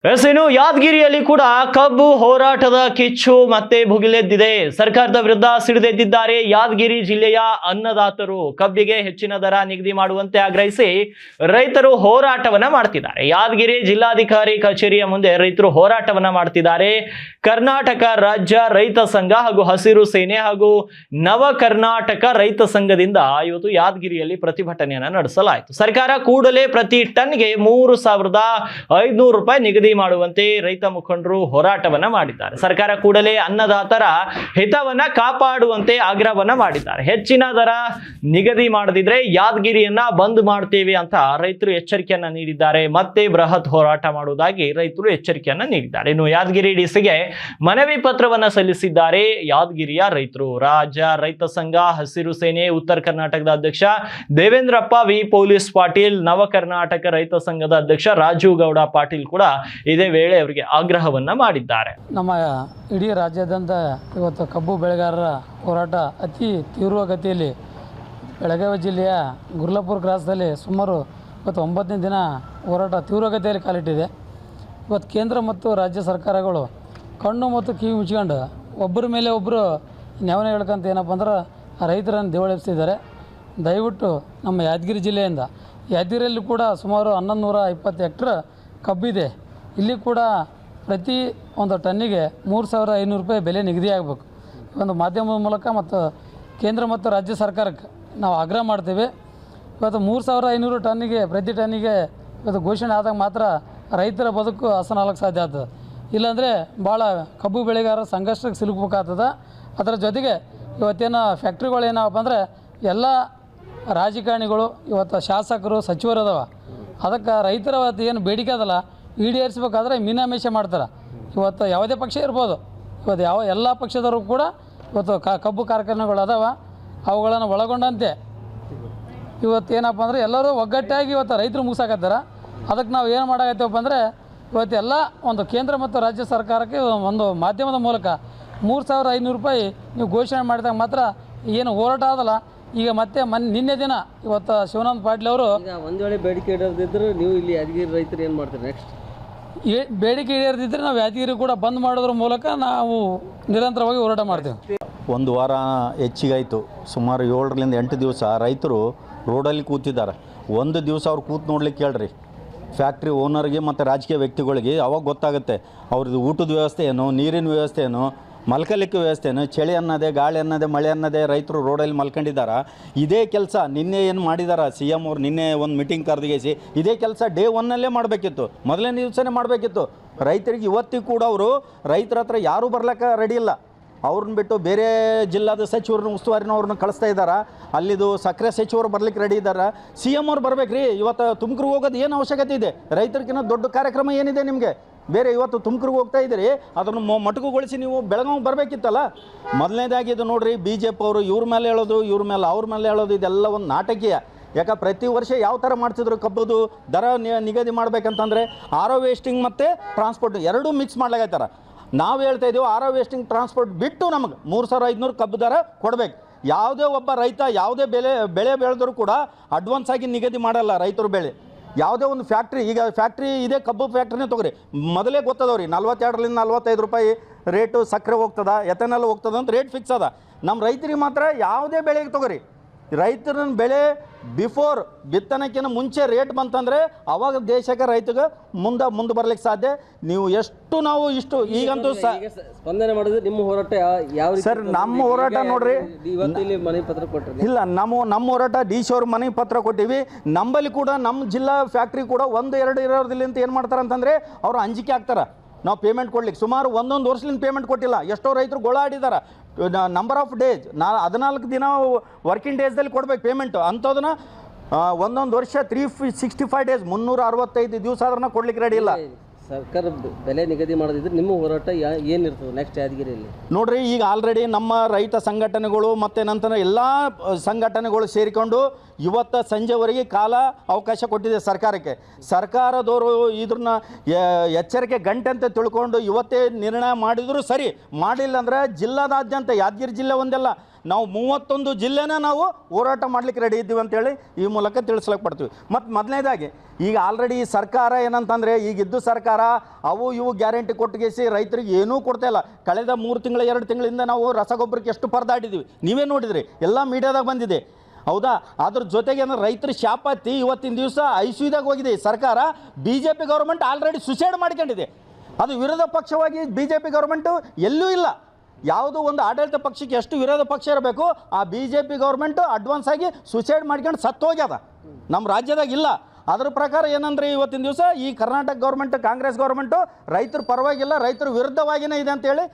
ಇನ್ನು ಯಾದಗಿರಿಯಲ್ಲಿ ಕೂಡ ಕಬ್ಬು ಹೋರಾಟದ ಕಿಚ್ಚು ಮತ್ತೆ ಭುಗಿಲೆದ್ದಿದೆ. ಸರ್ಕಾರದ ವಿರುದ್ಧ ಸಿಡಿದೆದ್ದಿದ್ದಾರೆ ಯಾದಗಿರಿ ಜಿಲ್ಲೆಯ ಅನ್ನದಾತರು. ಕಬ್ಬಿಗೆ ಹೆಚ್ಚಿನ ದರ ನಿಗದಿ ಮಾಡುವಂತೆ ಆಗ್ರಹಿಸಿ ರೈತರು ಹೋರಾಟವನ್ನ ಮಾಡ್ತಿದ್ದಾರೆ. ಯಾದಗಿರಿ ಜಿಲ್ಲಾಧಿಕಾರಿ ಕಚೇರಿಯ ಮುಂದೆ ರೈತರು ಹೋರಾಟವನ್ನ ಮಾಡ್ತಿದ್ದಾರೆ. ಕರ್ನಾಟಕ ರಾಜ್ಯ ರೈತ ಸಂಘ ಹಾಗೂ ಹಸಿರು ಸೇನೆ ಹಾಗೂ ನವ ಕರ್ನಾಟಕ ರೈತ ಸಂಘದಿಂದ ಇವತ್ತು ಯಾದಗಿರಿಯಲ್ಲಿ ಪ್ರತಿಭಟನೆಯನ್ನ ನಡೆಸಲಾಯಿತು. ಸರ್ಕಾರ ಕೂಡಲೇ ಪ್ರತಿ ಟನ್ಗೆ 3,500 ರೂಪಾಯಿ ನಿಗದಿ ಮಾಡುವಂತೆ ರೈತ ಮುಖಂಡರು ಹೋರಾಟವನ್ನ ಮಾಡಿದ್ದಾರೆ. ಸರ್ಕಾರ ಕೂಡಲೇ ಅನ್ನದಾತರ ಹಿತವನ್ನ ಕಾಪಾಡುವಂತೆ ಆಗ್ರಹವನ್ನ ಮಾಡಿದ್ದಾರೆ. ಹೆಚ್ಚಿನ ದರ ನಿಗದಿ ಮಾಡದಿದ್ರೆ ಯಾದಗಿರಿಯನ್ನ ಬಂದ್ ಮಾಡ್ತೇವೆ ಅಂತ ರೈತರು ಎಚ್ಚರಿಕೆಯನ್ನ ನೀಡಿದ್ದಾರೆ. ಮತ್ತೆ ಬೃಹತ್ ಹೋರಾಟ ಮಾಡುವುದಾಗಿ ರೈತರು ಎಚ್ಚರಿಕೆಯನ್ನ ನೀಡಿದ್ದಾರೆ. ಇನ್ನು ಯಾದಗಿರಿ ಡಿಸಿಗೆ ಮನವಿ ಪತ್ರವನ್ನ ಸಲ್ಲಿಸಿದ್ದಾರೆ ಯಾದಗಿರಿಯ ರೈತರು. ರಾಜ್ಯ ರೈತ ಸಂಘ, ಹಸಿರು ಸೇನೆ, ಉತ್ತರ ಕರ್ನಾಟಕದ ಅಧ್ಯಕ್ಷ ದೇವೇಂದ್ರಪ್ಪ ವಿ ಪೊಲೀಸ್ ಪಾಟೀಲ್, ನವ ಕರ್ನಾಟಕ ರೈತ ಸಂಘದ ಅಧ್ಯಕ್ಷ ರಾಜು ಗೌಡ ಪಾಟೀಲ್ ಕೂಡ ಇದೇ ವೇಳೆ ಅವರಿಗೆ ಆಗ್ರಹವನ್ನ ಮಾಡಿದ್ದಾರೆ. ನಮ್ಮ ಇಡೀ ರಾಜ್ಯಾದ್ಯಂತ ಇವತ್ತು ಕಬ್ಬು ಬೆಳೆಗಾರರ ಹೋರಾಟ ಅತಿ ತೀವ್ರಗತಿಯಲ್ಲಿ ಬೆಳಗಾವಿ ಜಿಲ್ಲೆಯ ಗುರ್ಲಾಪುರ ಕ್ರಾಸ್ದಲ್ಲಿ ಸುಮಾರು ಇವತ್ತು 9ನೇ ದಿನ ಹೋರಾಟ ತೀವ್ರಗತಿಯಲ್ಲಿ ಕಾಲಿಟ್ಟಿದೆ. ಇವತ್ತು ಕೇಂದ್ರ ಮತ್ತು ರಾಜ್ಯ ಸರ್ಕಾರಗಳು ಕಣ್ಣು ಮತ್ತು ಕಿವಿ ಮುಚ್ಕೊಂಡು ಒಬ್ಬರ ಮೇಲೆ ಒಬ್ಬರು ನ್ಯಾವನ ಹೇಳ್ಕೊಂತ ಏನಪ್ಪ ಅಂದ್ರೆ ರೈತರನ್ನು ದೇವಳೆಬ್ಸಿದ್ದಾರೆ. ದಯವಿಟ್ಟು ನಮ್ಮ ಯಾದಗಿರಿ ಜಿಲ್ಲೆಯಿಂದ ಯಾದಗಿರಿಯಲ್ಲಿ ಕೂಡ ಸುಮಾರು 1120 ಹೆಕ್ಟರ್ ಕಬ್ಬಿದೆ. ಇಲ್ಲಿ ಕೂಡ ಪ್ರತಿ ಒಂದು ಟನ್ನಿಗೆ 3,500 ರೂಪಾಯಿ ಬೆಲೆ ನಿಗದಿ ಆಗಬೇಕು. ಒಂದು ಮಾಧ್ಯಮದ ಮೂಲಕ ಮತ್ತು ಕೇಂದ್ರ ಮತ್ತು ರಾಜ್ಯ ಸರ್ಕಾರಕ್ಕೆ ನಾವು ಆಗ್ರಹ ಮಾಡ್ತೀವಿ. ಇವತ್ತು 3,500 ಟನ್ನಿಗೆ ಪ್ರತಿ ಟನ್ನಿಗೆ ಇವತ್ತು ಘೋಷಣೆ ಆದಾಗ ಮಾತ್ರ ರೈತರ ಬದುಕು ಹಸನಾಗಕ್ಕೆ ಸಾಧ್ಯ ಆಗ್ತದೆ. ಇಲ್ಲಾಂದರೆ ಭಾಳ ಕಬ್ಬು ಬೆಳೆಗಾರರ ಸಂಕಷ್ಟಕ್ಕೆ ಸಿಲುಕಬೇಕಾಗ್ತದೆ. ಅದರ ಜೊತೆಗೆ ಇವತ್ತೇನು ಫ್ಯಾಕ್ಟ್ರಿಗಳು ಏನಪ್ಪ ಅಂದರೆ ಎಲ್ಲ ರಾಜಕಾರಣಿಗಳು ಇವತ್ತು ಶಾಸಕರು ಸಚಿವರು ಅದಾವ. ಅದಕ್ಕೆ ರೈತರ ಏನು ಬೇಡಿಕೆ ಅದಲ್ಲ ಈಡೇರಿಸಬೇಕಾದ್ರೆ ಮೀನಾಮೇಷ ಮಾಡ್ತಾರೆ. ಇವತ್ತು ಯಾವುದೇ ಪಕ್ಷ ಇರ್ಬೋದು, ಇವತ್ತು ಎಲ್ಲ ಪಕ್ಷದವರು ಕೂಡ ಇವತ್ತು ಕಬ್ಬು ಕಾರ್ಖಾನೆಗಳು ಅದಾವ. ಅವುಗಳನ್ನು ಒಳಗೊಂಡಂತೆ ಇವತ್ತು ಏನಪ್ಪ ಅಂದರೆ ಎಲ್ಲರೂ ಒಗ್ಗಟ್ಟಾಗಿ ಇವತ್ತು ರೈತರು ಮುಗಿಸಾಕತ್ತಾರ. ಅದಕ್ಕೆ ನಾವು ಏನು ಮಾಡಾಕತ್ತೀವಪ್ಪ ಅಂದರೆ ಇವತ್ತೆಲ್ಲ ಒಂದು ಕೇಂದ್ರ ಮತ್ತು ರಾಜ್ಯ ಸರ್ಕಾರಕ್ಕೆ ಒಂದು ಮಾಧ್ಯಮದ ಮೂಲಕ 3,500 ರೂಪಾಯಿ ನೀವು ಘೋಷಣೆ ಮಾಡಿದಾಗ ಮಾತ್ರ ಏನು ಹೋರಾಟ ಆದಲ್ಲ. ಈಗ ಮತ್ತೆ ನಿನ್ನೆ ದಿನ ಇವತ್ತು ಶಿವಾನಂದ ಪಾಟೀಲ್ ಅವರು ಒಂದು ವೇಳೆ ಬೇಡಿಕೆ ಇಡೋದಿದ್ರೆ ನೀವು ಇಲ್ಲಿ ಯಾದಗಿರಿ ರೈತರು ಏನು ಮಾಡ್ತಾರೆ ನೆಕ್ಸ್ಟ್? ಬೇಡಿಕೆ ಈಡೇರದಿದ್ದರೆ ನಾವು ಯಾದಗಿರಿ ಕೂಡ ಬಂದ್ ಮಾಡೋದ್ರ ಮೂಲಕ ನಾವು ನಿರಂತರವಾಗಿ ಹೋರಾಟ ಮಾಡ್ತೇವೆ. ಒಂದು ವಾರ ಹೆಚ್ಚಿಗಾಯಿತು. ಸುಮಾರು 7ರಿಂದ 8 ದಿವಸ ರೈತರು ರೋಡಲ್ಲಿ ಕೂತಿದ್ದಾರೆ. ಒಂದು ದಿವಸ ಅವ್ರು ಕೂತು ನೋಡ್ಲಿಕ್ಕೆ ಹೇಳ್ರಿ ಫ್ಯಾಕ್ಟ್ರಿ ಓನರ್ಗೆ ಮತ್ತು ರಾಜಕೀಯ ವ್ಯಕ್ತಿಗಳಿಗೆ. ಅವಾಗ ಗೊತ್ತಾಗುತ್ತೆ ಅವ್ರದ್ದು ಊಟದ ವ್ಯವಸ್ಥೆ ಏನು, ನೀರಿನ ವ್ಯವಸ್ಥೆ ಏನು, ಮಲ್ಕಲಿಕ್ಕೆ ವ್ಯವಸ್ಥೆ ಏನು. ಚಳಿ ಅನ್ನೋದೇ, ಗಾಳಿ ಅನ್ನೋದೇ, ಮಳೆ ಅನ್ನೋದೇ ರೈತರು ರೋಡಲ್ಲಿ ಮಲ್ಕೊಂಡಿದ್ದಾರೆ. ಇದೇ ಕೆಲಸ ನಿನ್ನೆ ಏನು ಮಾಡಿದ್ದಾರೆ CM ಅವ್ರು ನಿನ್ನೆ ಒಂದು ಮೀಟಿಂಗ್ ಕರೆದಿಗೇಸಿ ಇದೇ ಕೆಲಸ ಡೇ 1ನಲ್ಲೇ ಮಾಡಬೇಕಿತ್ತು, ಮೊದಲನೇ ದಿವಸನೇ ಮಾಡಬೇಕಿತ್ತು. ರೈತರಿಗೆ ಇವತ್ತಿಗೂ ಕೂಡ ಅವರು ರೈತರ ಹತ್ರ ಯಾರೂ ಬರ್ಲಿಕ್ಕೆ ರೆಡಿ ಇಲ್ಲ. ಅವ್ರನ್ನ ಬಿಟ್ಟು ಬೇರೆ ಜಿಲ್ಲಾದ ಸಚಿವರನ್ನ ಉಸ್ತುವಾರಿನವ್ರನ್ನ ಕಳಿಸ್ತಾ ಇದ್ದಾರೆ. ಅಲ್ಲಿದು ಸಕ್ಕರೆ ಸಚಿವರು ಬರ್ಲಿಕ್ಕೆ ರೆಡಿ ಇದ್ದಾರೆ. CM ಅವ್ರು ಬರ್ಬೇಕು ರೀ. ಇವತ್ತು ತುಮಕೂರಿಗೆ ಹೋಗೋದು ಏನು ಅವಶ್ಯಕತೆ ಇದೆ? ರೈತರಿಗಿನ್ನ ದೊಡ್ಡ ಕಾರ್ಯಕ್ರಮ ಏನಿದೆ ನಿಮಗೆ? ಬೇರೆ ಇವತ್ತು ತುಮಕೂರಿಗೆ ಹೋಗ್ತಾ ಇದ್ದೀರಿ, ಅದನ್ನು ಮಟಕುಗೊಳಿಸಿ ನೀವು ಬೆಳಗಾವಿ ಬರಬೇಕಿತ್ತಲ್ಲ. ಮೊದಲನೇದಾಗಿ ಇದು ನೋಡಿರಿ, BJP ಅವರು ಇವ್ರ ಮೇಲೆ ಹೇಳೋದು, ಇವ್ರ ಮೇಲೆ ಅವ್ರ ಮೇಲೆ ಹೇಳೋದು, ಇದೆಲ್ಲ ಒಂದು ನಾಟಕೀಯ. ಯಾಕೆ ಪ್ರತಿ ವರ್ಷ ಯಾವ ಥರ ಮಾಡ್ತಿದ್ರು ಕಬ್ಬುದು ದರ ನಿಗದಿ ಮಾಡ್ಬೇಕಂತಂದರೆ ಆರೋ ವೇಸ್ಟಿಂಗ್ ಮತ್ತು ಟ್ರಾನ್ಸ್ಪೋರ್ಟ್ ಎರಡೂ ಮಿಕ್ಸ್ ಮಾಡ್ಲಾಗತ್ತಾರ. ನಾವು ಹೇಳ್ತಾ ಇದ್ದೀವಿ ಆರೋ ವೇಸ್ಟಿಂಗ್ ಟ್ರಾನ್ಸ್ಪೋರ್ಟ್ ಬಿಟ್ಟು ನಮಗೆ 3,500 ಕಬ್ಬು ದರ ಕೊಡಬೇಕು. ಯಾವುದೇ ಒಬ್ಬ ರೈತ ಯಾವುದೇ ಬೆಳೆ ಬೆಳೆದರೂ ಕೂಡ ಅಡ್ವಾನ್ಸ್ ಆಗಿ ನಿಗದಿ ಮಾಡಲ್ಲ ರೈತರು ಬೆಳೆ. ಯಾವುದೇ ಒಂದು ಫ್ಯಾಕ್ಟ್ರಿ, ಈಗ ಫ್ಯಾಕ್ಟ್ರಿ ಇದೆ ಕಬ್ಬು ಫ್ಯಾಕ್ಟ್ರಿನೇ ತೊಗೊರಿ, ಮೊದಲೇ ಗೊತ್ತದವ್ರಿ 42ರಿಂದ 45 ರೂಪಾಯಿ ರೇಟು ಸಕ್ಕರೆ ಹೋಗ್ತದ, ಎಥೆನಾಲ್ ಹೋಗ್ತದ ಅಂತ ರೇಟ್ ಫಿಕ್ಸ್ ಅದ. ನಮ್ಮ ರೈತರಿಗೆ ಮಾತ್ರ ಯಾವುದೇ ಬೆಳೆಗೆ ತೊಗೊರಿ, ರೈತರ ಬೆಳೆ ಬಿಫೋರ್ ಬಿತ್ತನಕ್ಕಿಂತ ಮುಂಚೆ ರೇಟ್ ಬಂತಂದರೆ ಅವಾಗ ದೇಶಕ್ಕೆ ರೈತಗೆ ಮುಂದೆ ಬರ್ಲಿಕ್ಕೆ ಸಾಧ್ಯ. ನೀವು ಎಷ್ಟು ನಾವು ಇಷ್ಟು ಈಗಂತೂ ಸ್ಪಂದನೆ ಮಾಡೋದು ನಿಮ್ಮ ಹೋರಾಟ ಯಾವ ಸರ್? ನಮ್ಮ ಹೋರಾಟ ನೋಡ್ರಿ, ಮನವಿ ಪತ್ರ ಕೊಟ್ಟರೆ ಇಲ್ಲ, ನಮ್ಮ ಹೋರಾಟ DC ಅವ್ರ ಮನವಿ ಪತ್ರ ಕೊಟ್ಟಿವಿ. ನಂಬಲ್ಲಿ ಕೂಡ ನಮ್ಮ ಜಿಲ್ಲಾ ಫ್ಯಾಕ್ಟ್ರಿ ಕೂಡ 1-2 ಇರೋದಿಲ್ಲ ಅಂತ ಏನು ಮಾಡ್ತಾರೆ ಅಂತಂದರೆ ಅವರು ಅಂಜಿಕೆ ಆಗ್ತಾರೆ ನಾವು ಪೇಮೆಂಟ್ ಕೊಡ್ಲಿಕ್ಕೆ. ಸುಮಾರು 1 ವರ್ಷದಿಂದ ಪೇಮೆಂಟ್ ಕೊಟ್ಟಿಲ್ಲ. ಎಷ್ಟೋ ರೈತರು ಗೋಳಾಡಿದ್ದಾರೆ. ನಂಬರ್ ಆಫ್ ಡೇಸ್ 14 ದಿನ ವರ್ಕಿಂಗ್ ಡೇಸ್ದಲ್ಲಿ ಕೊಡ್ಬೇಕು ಪೇಮೆಂಟು. ಅಂಥದನ್ನ 1 ವರ್ಷ 365 ಡೇಸ್ 365 ದಿವಸ ಆದ್ರೂ ಕೊಡ್ಲಿಕ್ಕೆ ರೆಡಿ ಇಲ್ಲ. ಸರ್ಕಾರ ಬೆಲೆ ನಿಗದಿ ಮಾಡೋದಿದ್ರೆ ನಿಮ್ಮ ಹೋರಾಟ ಏನಿರ್ತದೆ ನೆಕ್ಸ್ಟ್ ಯಾದಗಿರಿಯಲ್ಲಿ? ನೋಡ್ರಿ, ಈಗ ಆಲ್ರೆಡಿ ನಮ್ಮ ರೈತ ಸಂಘಟನೆಗಳು ಮತ್ತು ನಂತರ ಎಲ್ಲ ಸಂಘಟನೆಗಳು ಸೇರಿಕೊಂಡು ಇವತ್ತು ಸಂಜೆವರೆಗೆ ಕಾಲ ಅವಕಾಶ ಕೊಟ್ಟಿದೆ ಸರ್ಕಾರಕ್ಕೆ. ಸರ್ಕಾರದವರು ಇದನ್ನ ಎಚ್ಚರಿಕೆ ಗಂಟೆ ಅಂತ ತಿಳ್ಕೊಂಡು ಇವತ್ತೇ ನಿರ್ಣಯ ಮಾಡಿದ್ರು ಸರಿ, ಮಾಡಲಿಲ್ಲ ಅಂದರೆ ಜಿಲ್ಲಾದಾದ್ಯಂತ ಯಾದಗಿರಿ ಜಿಲ್ಲೆ ಒಂದೆಲ್ಲ ನಾವು 31 ಜಿಲ್ಲೆನ ನಾವು ಹೋರಾಟ ಮಾಡಲಿಕ್ಕೆ ರೆಡಿ ಇದ್ದೀವಿ ಅಂತೇಳಿ ಈ ಮೂಲಕ ತಿಳಿಸ್ಲಕ್ಕೆ ಪಡ್ತೀವಿ. ಮತ್ತು ಮೊದಲನೇದಾಗಿ ಈಗ ಆಲ್ರೆಡಿ ಸರ್ಕಾರ ಏನಂತಂದರೆ ಈಗಿದ್ದು ಸರ್ಕಾರ ಅವು ಇವು ಗ್ಯಾರಂಟಿ ಕೊಟ್ಟುಗೆಸಿ ರೈತರಿಗೆ ಏನೂ ಕೊಡ್ತಾ ಇಲ್ಲ. ಕಳೆದ 3 ತಿಂಗಳು 2 ತಿಂಗಳಿಂದ ನಾವು ರಸಗೊಬ್ಬರಕ್ಕೆ ಎಷ್ಟು ಪರದಾಡಿದ್ದೀವಿ ನೀವೇ ನೋಡಿದ್ರಿ, ಎಲ್ಲ ಮೀಡಿಯಾದಾಗ ಬಂದಿದೆ ಹೌದಾ. ಅದ್ರ ಜೊತೆಗೆ ರೈತರ ಶಾಪತ್ತಿ ಇವತ್ತಿನ ದಿವಸ ಐಸಿಯುದಾಗ ಹೋಗಿದೆ. ಸರ್ಕಾರ BJP ಗೌರ್ಮೆಂಟ್ ಆಲ್ರೆಡಿ ಸುಸೈಡ್ ಮಾಡ್ಕೊಂಡಿದೆ. ಅದು ವಿರೋಧ ಪಕ್ಷವಾಗಿ BJP ಗೌರ್ಮೆಂಟು ಎಲ್ಲೂ ಇಲ್ಲ. ಯಾವುದೋ ಒಂದು ಆಡಳಿತ ಪಕ್ಷಕ್ಕೆ ಎಷ್ಟು ವಿರೋಧ ಪಕ್ಷ ಇರಬೇಕು ಆ BJP ಗೌರ್ಮೆಂಟು ಅಡ್ವಾನ್ಸ್ ಆಗಿ ಸುಸೈಡ್ ಮಾಡ್ಕೊಂಡು ಸತ್ತೋಗ್ಯದ, ನಮ್ಮ ರಾಜ್ಯದಾಗ ಇಲ್ಲ. ಅದರ ಪ್ರಕಾರ ಏನಂದ್ರೆ ಇವತ್ತಿನ ದಿವಸ ಈ ಕರ್ನಾಟಕ ಗೌರ್ಮೆಂಟ್ ಕಾಂಗ್ರೆಸ್ ಗೌರ್ಮೆಂಟು ರೈತರ ಪರವಾಗಿಲ್ಲ, ರೈತರ ವಿರುದ್ಧವಾಗಿಯೇ ಇದೆ ಅಂತೇಳಿ